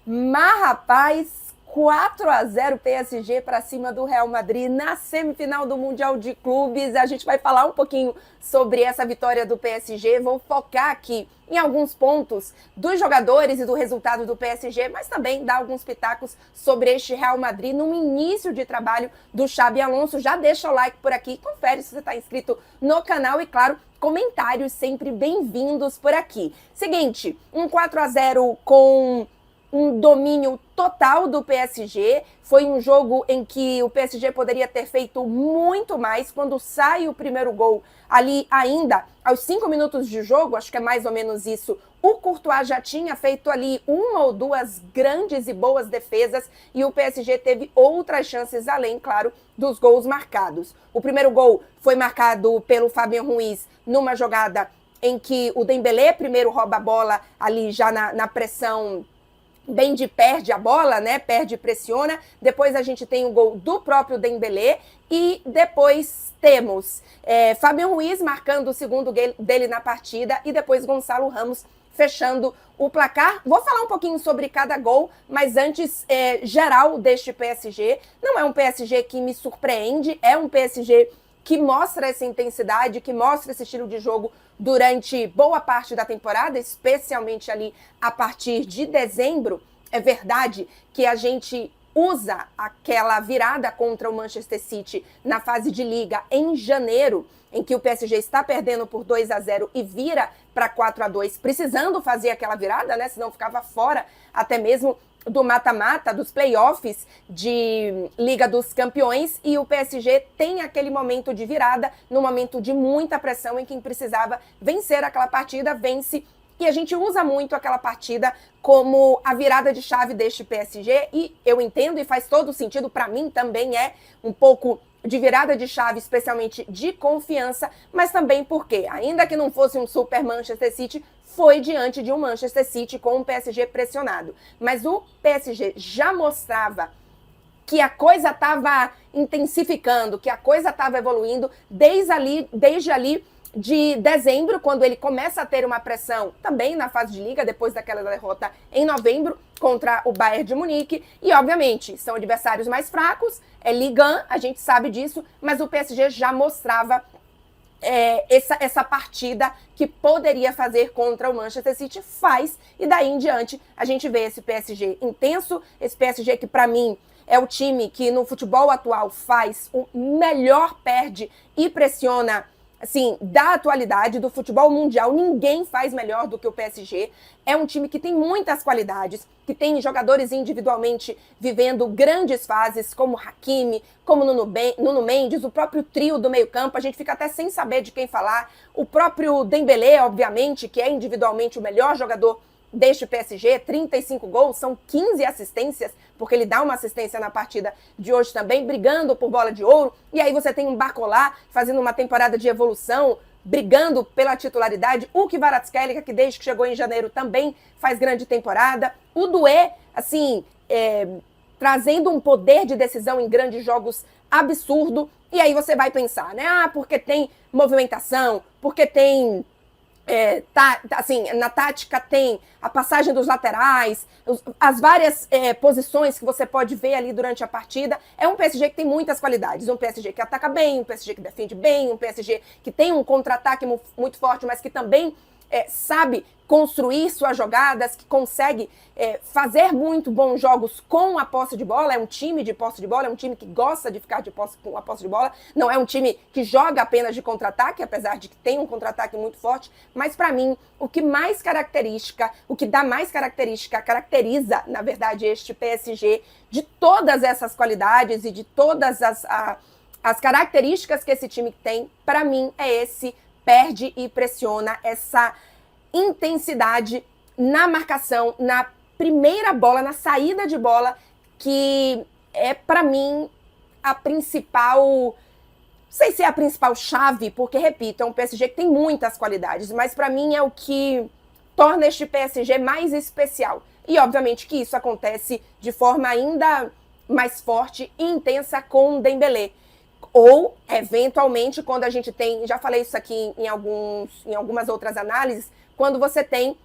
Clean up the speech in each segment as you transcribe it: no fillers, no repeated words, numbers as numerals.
Mas, rapaz, 4-0 PSG para cima do Real Madrid na semifinal do Mundial de Clubes. A gente vai falar um pouquinho sobre essa vitória do PSG. Vou focar aqui em alguns pontos dos jogadores e do resultado do PSG, mas também dar alguns pitacos sobre este Real Madrid no início de trabalho do Xabi Alonso. Já deixa o like por aqui, confere se você está inscrito no canal e, claro, comentários sempre bem-vindos por aqui. Seguinte, um 4-0 com um domínio total do PSG. Foi um jogo em que o PSG poderia ter feito muito mais. Quando sai o primeiro gol, ali ainda aos 5 minutos de jogo, acho que é mais ou menos isso, o Courtois já tinha feito ali uma ou duas grandes e boas defesas e o PSG teve outras chances além, claro, dos gols marcados. O primeiro gol foi marcado pelo Fabien Ruiz numa jogada em que o Dembélé primeiro rouba a bola ali já na pressão, bem de perde a bola, né? Perde e pressiona. Depois a gente tem o gol do próprio Dembélé e depois temos Fabien Ruiz marcando o segundo dele na partida e depois Gonçalo Ramos fechando o placar. Vou falar um pouquinho sobre cada gol, mas antes, geral deste PSG. Não é um PSG que me surpreende, é um PSG que mostra essa intensidade, que mostra esse estilo de jogo durante boa parte da temporada, especialmente ali a partir de dezembro. É verdade que a gente usa aquela virada contra o Manchester City na fase de liga em janeiro, em que o PSG está perdendo por 2-0 e vira para 4-2, precisando fazer aquela virada, né? Senão ficava fora até mesmo do mata-mata, dos playoffs de Liga dos Campeões, e o PSG tem aquele momento de virada, no momento de muita pressão, em quem precisava vencer aquela partida, vence, e a gente usa muito aquela partida como a virada de chave deste PSG, e eu entendo e faz todo sentido, para mim também é um pouco de virada de chave, especialmente de confiança, mas também porque, ainda que não fosse um super Manchester City, foi diante de um Manchester City com um PSG pressionado. Mas o PSG já mostrava que a coisa estava intensificando, que a coisa estava evoluindo desde ali de dezembro, quando ele começa a ter uma pressão também na fase de liga, depois daquela derrota em novembro contra o Bayern de Munique. E, obviamente, são adversários mais fracos, é Ligue 1, a gente sabe disso, mas o PSG já mostrava essa partida que poderia fazer contra o Manchester City, faz, e daí em diante a gente vê esse PSG intenso, esse PSG que para mim é o time que no futebol atual faz o melhor perde e pressiona, assim, da atualidade, do futebol mundial. Ninguém faz melhor do que o PSG. É um time que tem muitas qualidades, que tem jogadores individualmente vivendo grandes fases, como Hakimi, como Nuno Mendes, o próprio trio do meio-campo. A gente fica até sem saber de quem falar. O próprio Dembélé, obviamente, que é individualmente o melhor jogador deste PSG, 35 gols, são 15 assistências, porque ele dá uma assistência na partida de hoje também, brigando por bola de ouro. E aí você tem um Barcola fazendo uma temporada de evolução, brigando pela titularidade. O Kvaratskhelia, que desde que chegou em janeiro também faz grande temporada. O Doué, assim, trazendo um poder de decisão em grandes jogos absurdo. E aí você vai pensar, né? Porque tem movimentação, porque tem assim, na tática tem a passagem dos laterais, as várias posições que você pode ver ali durante a partida. É um PSG que tem muitas qualidades, um PSG que ataca bem, um PSG que defende bem, um PSG que tem um contra-ataque muito forte, mas que também sabe construir suas jogadas, que consegue fazer muito bons jogos com a posse de bola. É um time de posse de bola, é um time que gosta de ficar com a posse de bola, não é um time que joga apenas de contra-ataque, apesar de que tem um contra-ataque muito forte. Mas para mim, o que dá mais característica, caracteriza, na verdade, este PSG, de todas essas qualidades e de todas as características que esse time tem, para mim, é esse perde e pressiona, essa intensidade na marcação, na primeira bola, na saída de bola, que é, para mim, a principal... Não sei se é a principal chave, porque, repito, é um PSG que tem muitas qualidades, mas para mim é o que torna este PSG mais especial. E, obviamente, que isso acontece de forma ainda mais forte e intensa com o Dembélé. Ou, eventualmente, quando a gente tem, já falei isso aqui em algumas outras análises, quando você tem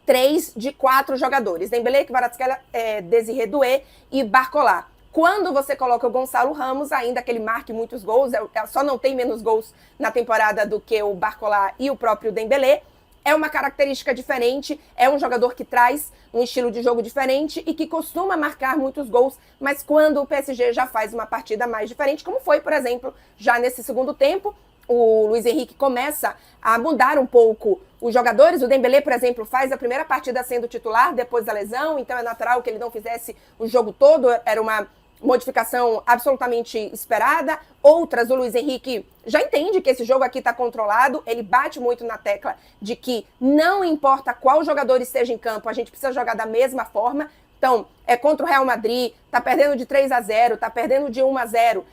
3 de 4 jogadores. Dembélé, Kvaratskhelia, Désiré Doué e Barcola. Quando você coloca o Gonçalo Ramos, ainda que ele marque muitos gols, só não tem menos gols na temporada do que o Barcola e o próprio Dembélé, é uma característica diferente, é um jogador que traz um estilo de jogo diferente e que costuma marcar muitos gols, mas quando o PSG já faz uma partida mais diferente, como foi, por exemplo, já nesse segundo tempo, o Luiz Henrique começa a mudar um pouco os jogadores. O Dembélé, por exemplo, faz a primeira partida sendo titular depois da lesão, então é natural que ele não fizesse o jogo todo, era uma modificação absolutamente esperada. Outras, o Luiz Henrique já entende que esse jogo aqui está controlado, ele bate muito na tecla de que não importa qual jogador esteja em campo, a gente precisa jogar da mesma forma. Então, é contra o Real Madrid, tá perdendo de 3-0, tá perdendo de 1-0.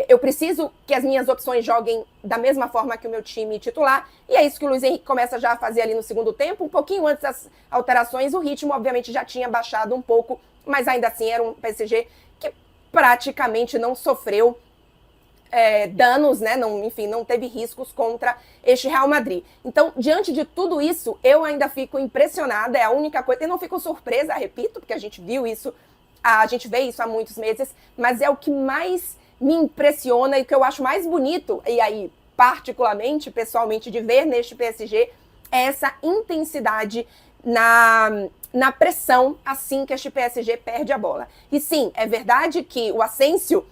Eu preciso que as minhas opções joguem da mesma forma que o meu time titular. E é isso que o Luiz Henrique começa já a fazer ali no segundo tempo. Um pouquinho antes das alterações, o ritmo, obviamente, já tinha baixado um pouco, mas ainda assim era um PSG que praticamente não sofreu danos, né? Não teve riscos contra este Real Madrid. Então, diante de tudo isso, eu ainda fico impressionada, é a única coisa, e não fico surpresa, repito, porque a gente vê isso há muitos meses, mas é o que mais me impressiona e o que eu acho mais bonito, e aí, particularmente, pessoalmente, de ver neste PSG, é essa intensidade na pressão assim que este PSG perde a bola. E sim, é verdade que o Asensio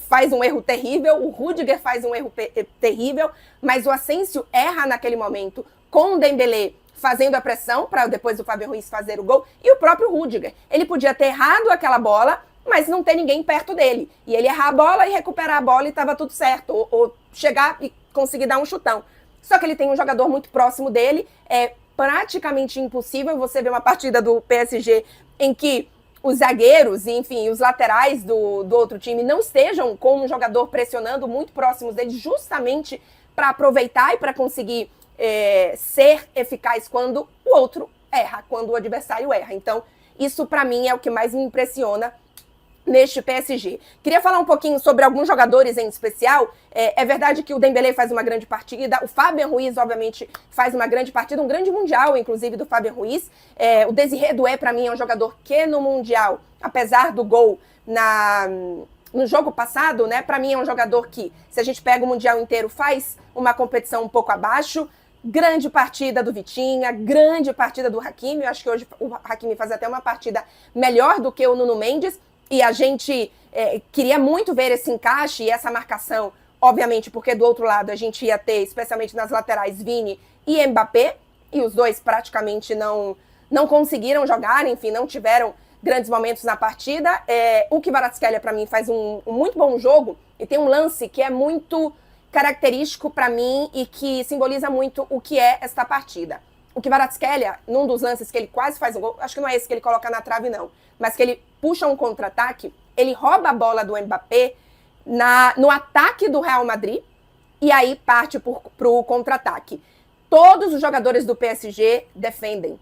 faz um erro terrível, o Rudiger faz um erro terrível, mas o Asensio erra naquele momento com o Dembélé fazendo a pressão para depois o Fábio Ruiz fazer o gol, e o próprio Rudiger. Ele podia ter errado aquela bola, mas não ter ninguém perto dele. E ele errar a bola e recuperar a bola e estava tudo certo, ou chegar e conseguir dar um chutão. Só que ele tem um jogador muito próximo dele, é praticamente impossível você ver uma partida do PSG em que os zagueiros, enfim, os laterais do outro time não estejam com um jogador pressionando muito próximos deles, justamente para aproveitar e para conseguir ser eficaz quando o outro erra, quando o adversário erra. Então, isso para mim é o que mais me impressiona neste PSG. Queria falar um pouquinho sobre alguns jogadores em especial. É verdade que o Dembélé faz uma grande partida, o Fábio Ruiz, obviamente, faz uma grande partida, um grande mundial, inclusive, do Fábio Ruiz. O Désiré Doué, para mim, é um jogador que no mundial, apesar do gol no jogo passado, né, para mim é um jogador que, se a gente pega o mundial inteiro, faz uma competição um pouco abaixo. Grande partida do Vitinha, grande partida do Hakimi. Eu acho que hoje o Hakimi faz até uma partida melhor do que o Nuno Mendes. E a gente queria muito ver esse encaixe e essa marcação, obviamente, porque do outro lado a gente ia ter, especialmente nas laterais, Vini e Mbappé, e os dois praticamente não conseguiram jogar, enfim, não tiveram grandes momentos na partida. O Kvaratskhelia, para mim, faz um muito bom jogo, e tem um lance que é muito característico para mim e que simboliza muito o que é esta partida. O Kvaratskhelia, num dos lances que ele quase faz um gol, acho que não é esse que ele coloca na trave, não, mas que ele puxa um contra-ataque, ele rouba a bola do Mbappé no ataque do Real Madrid e aí parte para o contra-ataque. Todos os jogadores do PSG defendem.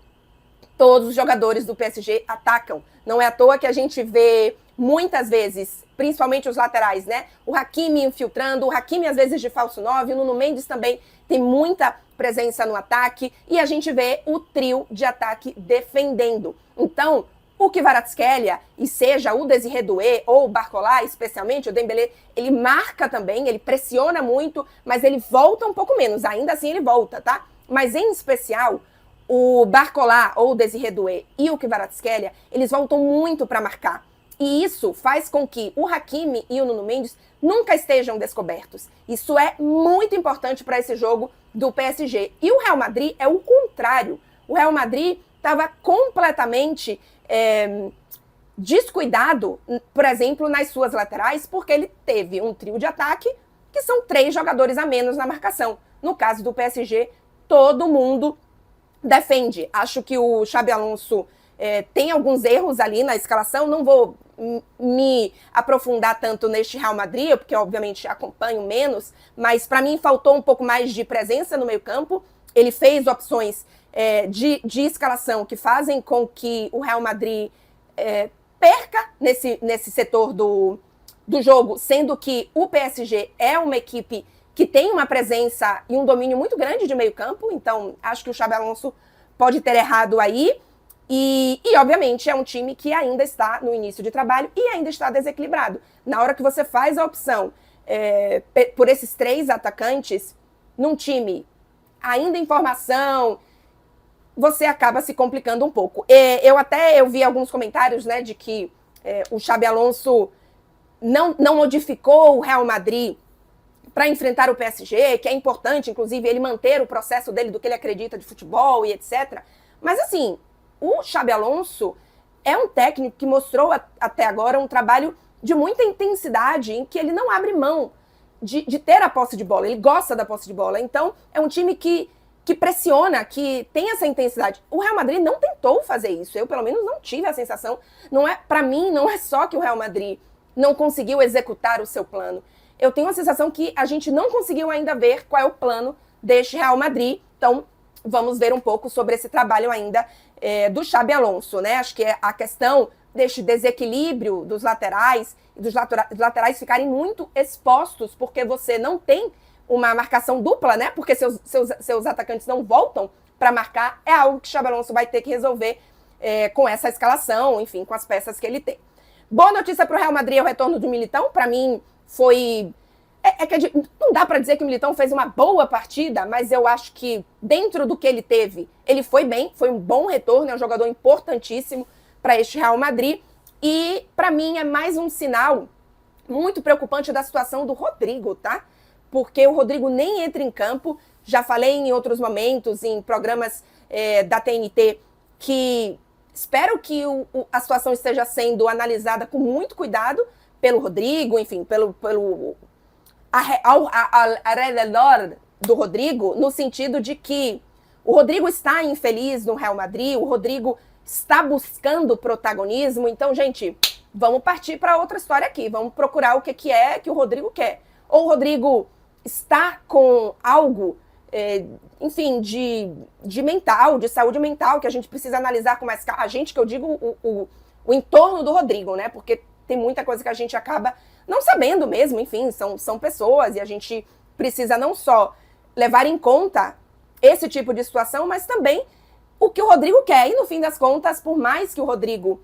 Todos os jogadores do PSG atacam. Não é à toa que a gente vê muitas vezes, principalmente os laterais, né? O Hakimi infiltrando, o Hakimi às vezes de falso 9, o Nuno Mendes também tem muita presença no ataque, e a gente vê o trio de ataque defendendo. Então, o Kvaratskhelia, e seja o Désiré Doué ou o Barcola, especialmente o Dembélé, ele marca também, ele pressiona muito, mas ele volta um pouco menos, ainda assim ele volta, tá? Mas em especial, o Barcola ou o Désiré Doué e o Kvaratskhelia, eles voltam muito para marcar. E isso faz com que o Hakimi e o Nuno Mendes nunca estejam descobertos. Isso é muito importante para esse jogo do PSG. E o Real Madrid é o contrário. O Real Madrid estava completamente descuidado, por exemplo, nas suas laterais, porque ele teve um trio de ataque que são 3 jogadores a menos na marcação. No caso do PSG, todo mundo defende. Acho que o Xabi Alonso tem alguns erros ali na escalação. Não vou me aprofundar tanto neste Real Madrid, porque obviamente acompanho menos, mas para mim faltou um pouco mais de presença no meio-campo. Ele fez opções de escalação que fazem com que o Real Madrid perca nesse setor do jogo, sendo que o PSG é uma equipe que tem uma presença e um domínio muito grande de meio-campo. Então acho que o Xabi Alonso pode ter errado aí. E, obviamente, é um time que ainda está no início de trabalho e ainda está desequilibrado. Na hora que você faz a opção por esses 3 atacantes, num time ainda em formação, você acaba se complicando um pouco. Eu vi alguns comentários, né, de que o Xabi Alonso não modificou o Real Madrid para enfrentar o PSG, que é importante, inclusive, ele manter o processo dele do que ele acredita de futebol e etc. Mas, assim, o Xabi Alonso é um técnico que mostrou até agora um trabalho de muita intensidade, em que ele não abre mão de ter a posse de bola. Ele gosta da posse de bola. Então, é um time que pressiona, que tem essa intensidade. O Real Madrid não tentou fazer isso. Eu, pelo menos, não tive a sensação. Para mim, não é só que o Real Madrid não conseguiu executar o seu plano. Eu tenho a sensação que a gente não conseguiu ainda ver qual é o plano deste Real Madrid. Então, vamos ver um pouco sobre esse trabalho ainda do Xabi Alonso, né? Acho que a questão deste desequilíbrio dos laterais e dos laterais ficarem muito expostos, porque você não tem uma marcação dupla, né? Porque seus atacantes não voltam para marcar, é algo que o Xabi Alonso vai ter que resolver com essa escalação, enfim, com as peças que ele tem. Boa notícia para o Real Madrid é o retorno do Militão. Para mim, foi... não dá para dizer que o Militão fez uma boa partida, mas eu acho que dentro do que ele teve, ele foi bem, foi um bom retorno, é um jogador importantíssimo para este Real Madrid. E, para mim, é mais um sinal muito preocupante da situação do Rodrigo, tá? Porque o Rodrigo nem entra em campo. Já falei em outros momentos, em programas da TNT, que espero que a situação esteja sendo analisada com muito cuidado pelo Rodrigo, enfim, ao redor do Rodrigo, no sentido de que o Rodrigo está infeliz no Real Madrid, o Rodrigo está buscando protagonismo. Então, gente, vamos partir para outra história aqui, vamos procurar o que é que o Rodrigo quer. Ou o Rodrigo está com algo, enfim, de mental, de saúde mental, que a gente precisa analisar com mais calma. A gente, que eu digo, o entorno do Rodrigo, né? Porque tem muita coisa que a gente acaba não sabendo mesmo, enfim, são pessoas, e a gente precisa não só levar em conta esse tipo de situação, mas também o que o Rodrigo quer. E no fim das contas, por mais que o Rodrigo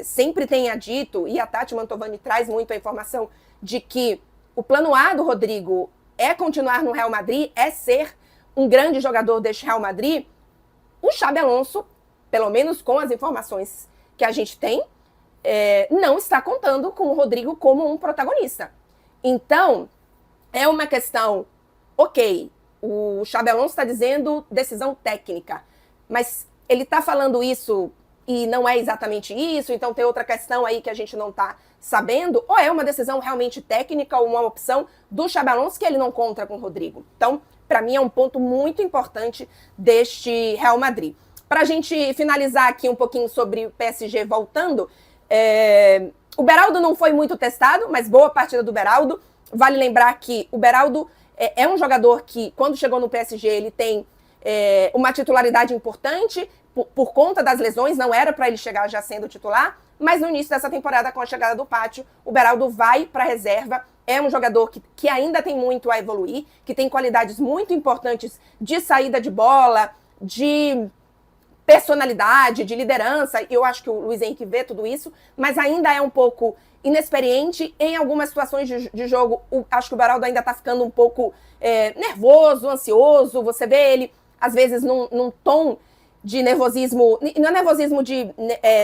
sempre tenha dito, e a Tati Mantovani traz muito a informação de que o plano A do Rodrigo é continuar no Real Madrid, é ser um grande jogador deste Real Madrid, o Xabi Alonso, pelo menos com as informações que a gente tem, não está contando com o Rodrigo como um protagonista. Então, é uma questão, ok, o Xabi Alonso está dizendo decisão técnica, mas ele está falando isso e não é exatamente isso, então tem outra questão aí que a gente não está sabendo, ou é uma decisão realmente técnica, ou uma opção do Xabi Alonso que ele não conta com o Rodrigo. Então, para mim, é um ponto muito importante deste Real Madrid. Para a gente finalizar aqui um pouquinho sobre o PSG voltando, o Beraldo não foi muito testado, mas boa partida do Beraldo. Vale lembrar que o Beraldo é um jogador que, quando chegou no PSG, ele tem uma titularidade importante por conta das lesões, não era para ele chegar já sendo titular, mas no início dessa temporada, com a chegada do Pátio, o Beraldo vai para a reserva. É um jogador que ainda tem muito a evoluir, que tem qualidades muito importantes de saída de bola, de personalidade, de liderança. Eu acho que o Luiz Henrique vê tudo isso, mas ainda é um pouco inexperiente em algumas situações de jogo. Acho que o Beraldo ainda está ficando um pouco nervoso, ansioso. Você vê ele, às vezes, num tom de nervosismo, não é nervosismo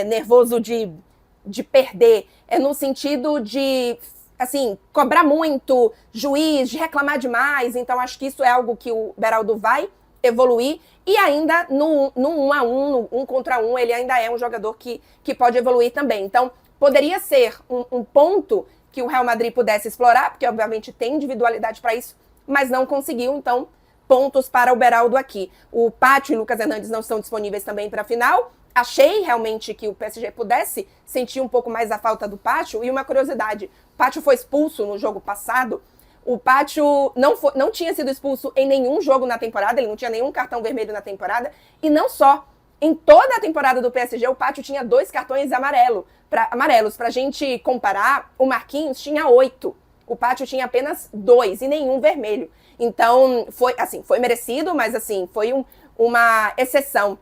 nervoso de perder, é no sentido de, assim, cobrar muito, juiz, de reclamar demais. Então, acho que isso é algo que o Beraldo vai evoluir, e ainda no 1-1, no 1 contra 1, ele ainda é um jogador que pode evoluir também. Então, poderia ser um ponto que o Real Madrid pudesse explorar, porque obviamente tem individualidade para isso, mas não conseguiu. Então, pontos para o Beraldo aqui. O Pátio e o Lucas Hernandes não estão disponíveis também para a final. Achei realmente que o PSG pudesse sentir um pouco mais a falta do Pátio. E uma curiosidade, o Pátio foi expulso no jogo passado. O Pátio não tinha sido expulso em nenhum jogo na temporada, ele não tinha nenhum cartão vermelho na temporada. E não só, em toda a temporada do PSG, o Pátio tinha 2 cartões amarelos. Para a gente comparar, o Marquinhos tinha 8. O Pátio tinha apenas 2 e nenhum vermelho. Então, foi merecido, mas assim, foi uma exceção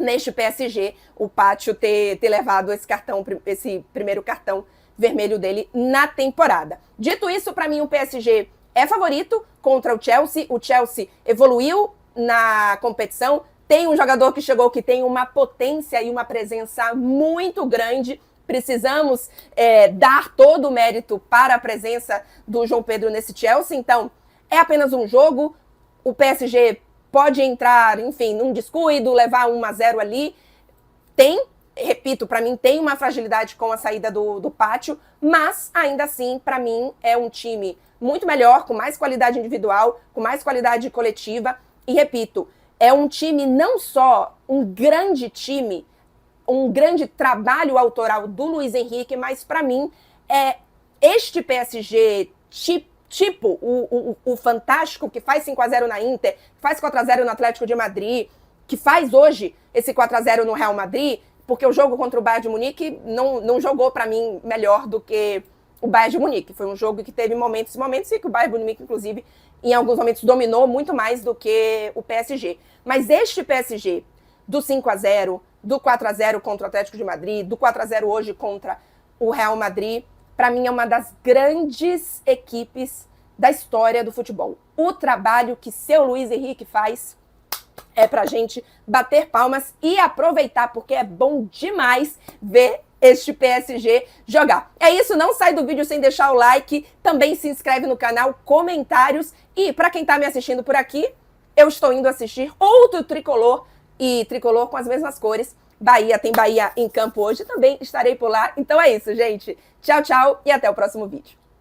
neste PSG, o Pátio ter levado esse primeiro cartão vermelho dele na temporada. Dito isso, para mim o PSG é favorito contra o Chelsea. O Chelsea evoluiu na competição, tem um jogador que chegou que tem uma potência e uma presença muito grande. Precisamos dar todo o mérito para a presença do João Pedro nesse Chelsea. Então, é apenas um jogo. O PSG pode entrar, enfim, num descuido, levar 1-0 ali. Repito, para mim tem uma fragilidade com a saída do Pátio, mas ainda assim, para mim, é um time muito melhor, com mais qualidade individual, com mais qualidade coletiva. E repito, é um time não só um grande time, um grande trabalho autoral do Luiz Henrique, mas para mim é este PSG tipo o fantástico que faz 5-0 na Inter, que faz 4-0 no Atlético de Madrid, que faz hoje esse 4-0 no Real Madrid, porque o jogo contra o Bayern de Munique não jogou para mim melhor do que o Bayern de Munique. Foi um jogo que teve momentos e que o Bayern de Munique, inclusive, em alguns momentos dominou muito mais do que o PSG. Mas este PSG do 5-0, do 4-0 contra o Atlético de Madrid, do 4-0 hoje contra o Real Madrid, para mim é uma das grandes equipes da história do futebol. O trabalho que seu Luiz Henrique faz é pra gente bater palmas e aproveitar, porque é bom demais ver este PSG jogar. É isso, não sai do vídeo sem deixar o like, também se inscreve no canal, comentários, e para quem tá me assistindo por aqui, eu estou indo assistir outro tricolor, e tricolor com as mesmas cores. Bahia, tem Bahia em campo hoje, também estarei por lá. Então é isso, gente. Tchau, tchau e até o próximo vídeo.